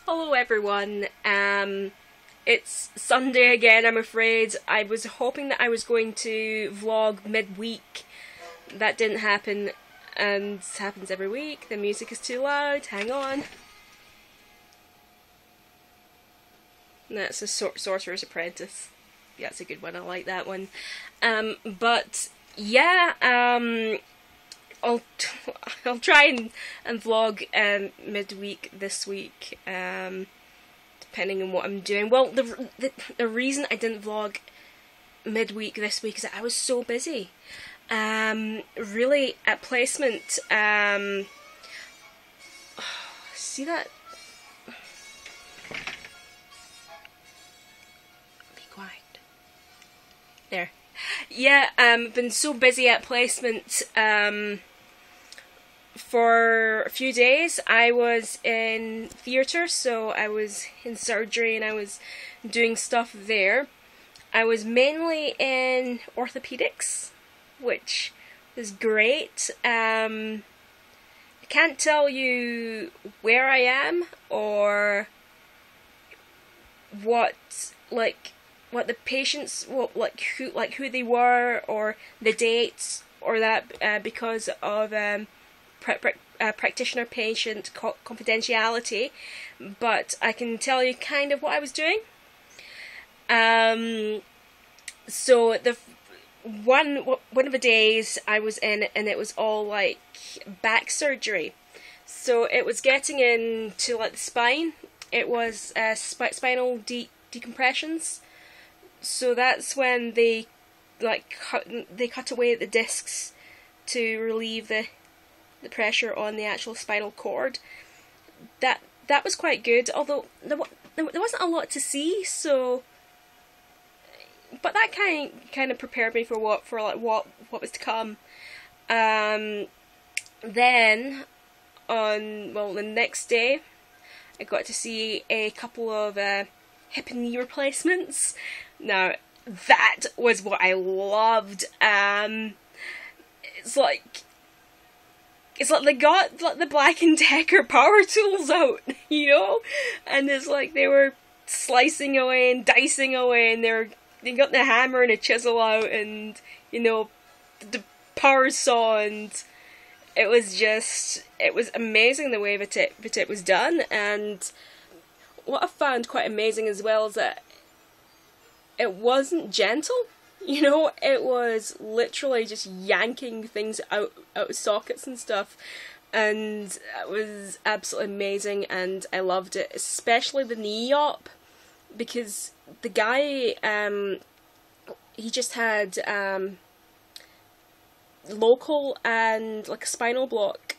Hello everyone, it's Sunday again, I'm afraid. I was hoping that I was going to vlog midweek. That didn't happen, and this happens every week. The music is too loud, hang on. That's a Sorcerer's Apprentice. Yeah, it's a good one, I like that one. But yeah, I'll try and vlog midweek this week, depending on what I'm doing. Well, the reason I didn't vlog midweek this week is that I was so busy. Really, at placement, see that? Be quiet. There. Yeah, been so busy at placement, for a few days. I was in theatre, so I was in surgery and I was doing stuff there. I was mainly in orthopedics, which was great. I can't tell you where I am or what the patients, who they were, or the dates, or that, because of practitioner-patient confidentiality, but I can tell you kind of what I was doing. So the one of the days I was in, and it was all like back surgery. So it was getting into like the spine. It was spinal decompressions. So that's when they cut away the discs to relieve the pressure on the actual spinal cord. That was quite good, although there wasn't a lot to see. So, but that kind of prepared me for what was to come. Then the next day, I got to see a couple of hip and knee replacements. Now, that was what I loved. It's like they got like the Black & Decker power tools out, you know? And it's like they were slicing away and dicing away, and they got the hammer and a chisel out, and, you know, the power saw, and it was amazing the way that it was done. And what I found quite amazing as well is that it wasn't gentle, you know, it was literally just yanking things out of sockets and stuff, and it was absolutely amazing, and I loved it, especially the knee op, because the guy, he just had local and like a spinal block,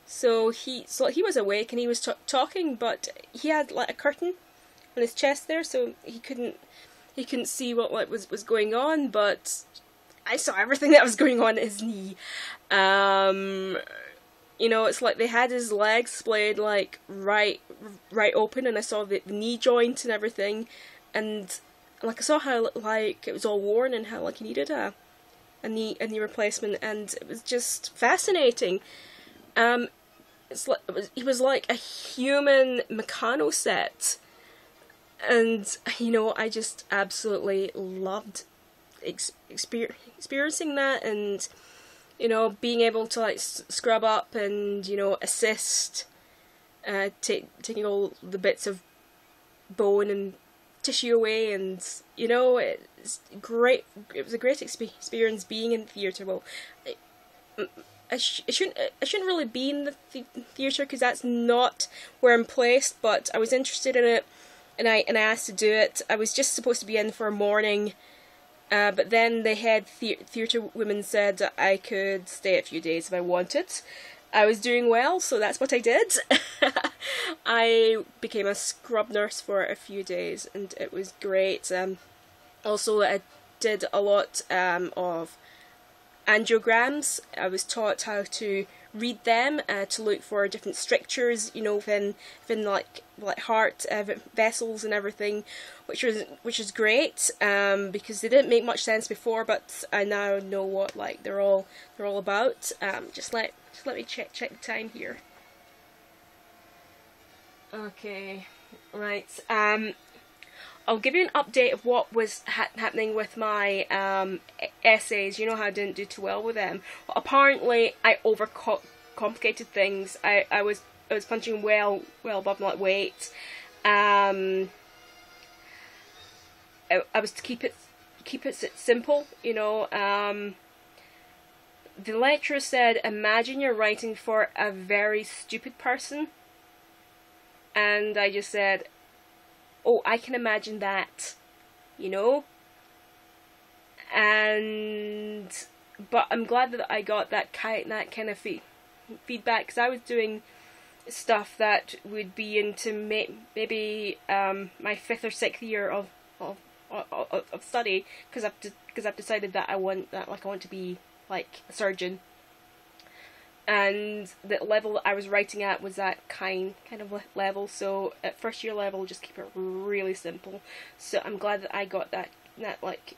so he was awake and he was talking, but he had like a curtain on his chest there, so he couldn't see what was going on, but I saw everything that was going on at his knee. You know, it's like they had his legs splayed like right open, and I saw the knee joint and everything, and like I saw how like it was all worn and how like he needed a knee replacement, and it was just fascinating. It's like he was like a human mechano set. And, you know, I just absolutely loved experiencing that, and, you know, being able to, like, scrub up and, you know, assist, taking all the bits of bone and tissue away, and, you know, it's great. It was a great experience being in theatre. Well, I shouldn't really be in the theatre, because that's not where I'm placed, but I was interested in it. And I asked to do it. I was just supposed to be in for a morning, but then the head theatre woman said that I could stay a few days if I wanted. I was doing well, so that's what I did. I became a scrub nurse for a few days, and it was great. Also, I did a lot of angiograms. I was taught how to read them, to look for different strictures, you know, within like heart vessels and everything, which is great, because they didn't make much sense before, but I now know what like they're all about. Just let me check the time here. Okay, right. I'll give you an update of what was happening with my essays. You know how I didn't do too well with them. Well, apparently, I overcomplicated things. I was punching well above my weight. I was to keep it simple. You know. The lecturer said, "Imagine you're writing for a very stupid person," and I just said, "Oh, I can imagine that," you know? But I'm glad that I got that kind of feedback, because I was doing stuff that would be into maybe my 5th or 6th year of study, because I've decided that I want to be like a surgeon. And the level that I was writing at was that kind of level. So at 1st year level, just keep it really simple. So I'm glad that I got that like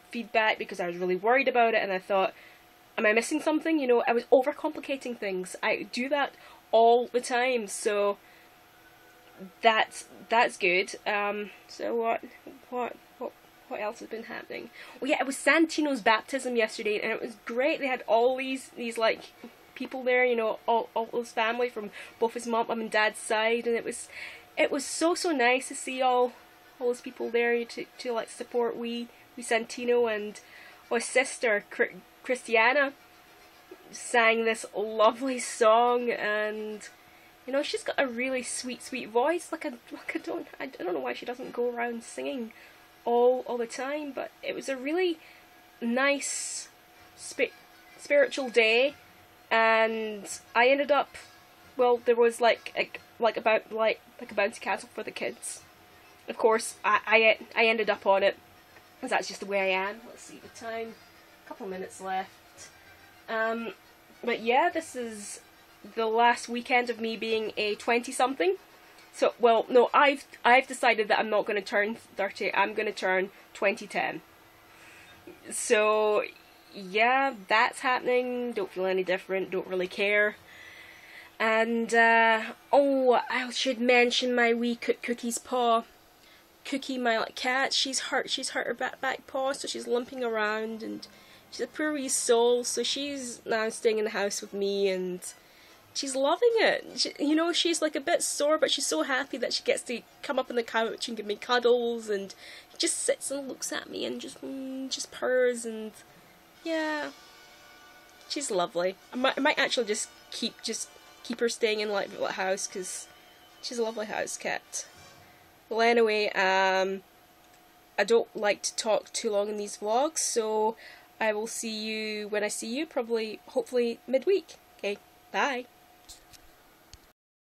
feedback, because I was really worried about it, and I thought, am I missing something? You know, I was overcomplicating things. I do that all the time. So that's good. So what else has been happening? Well, yeah, it was Santino's baptism yesterday, and it was great. They had all these like people there, you know, all his family from both his mom and dad's side, and it was so nice to see all those people there to like support we Santino. And his sister Christiana sang this lovely song, and you know, she's got a really sweet voice. I don't know why she doesn't go around singing all the time, but it was a really nice spiritual day. And I ended up, well, there was like a bouncy castle for the kids. Of course, I ended up on it, because that's just the way I am. Let's see the time, a couple minutes left. But yeah, this is the last weekend of me being a 20-something. So, well, no, I've decided that I'm not going to turn 30. I'm going to turn 2010. So yeah, that's happening. Don't feel any different, don't really care. And oh, I should mention my wee Cookie's paw. Cookie, my like cat, she's hurt her back paw, so she's limping around, and she's a poor wee soul. So she's now staying in the house with me, and she's loving it. You know, she's like a bit sore, but she's so happy that she gets to come up on the couch and give me cuddles, and just sits and looks at me and just purrs. And yeah, she's lovely. I might actually just keep her staying in like the house, because she's a lovely house cat. Well, anyway, I don't like to talk too long in these vlogs, so I will see you when I see you, hopefully midweek. Okay, bye.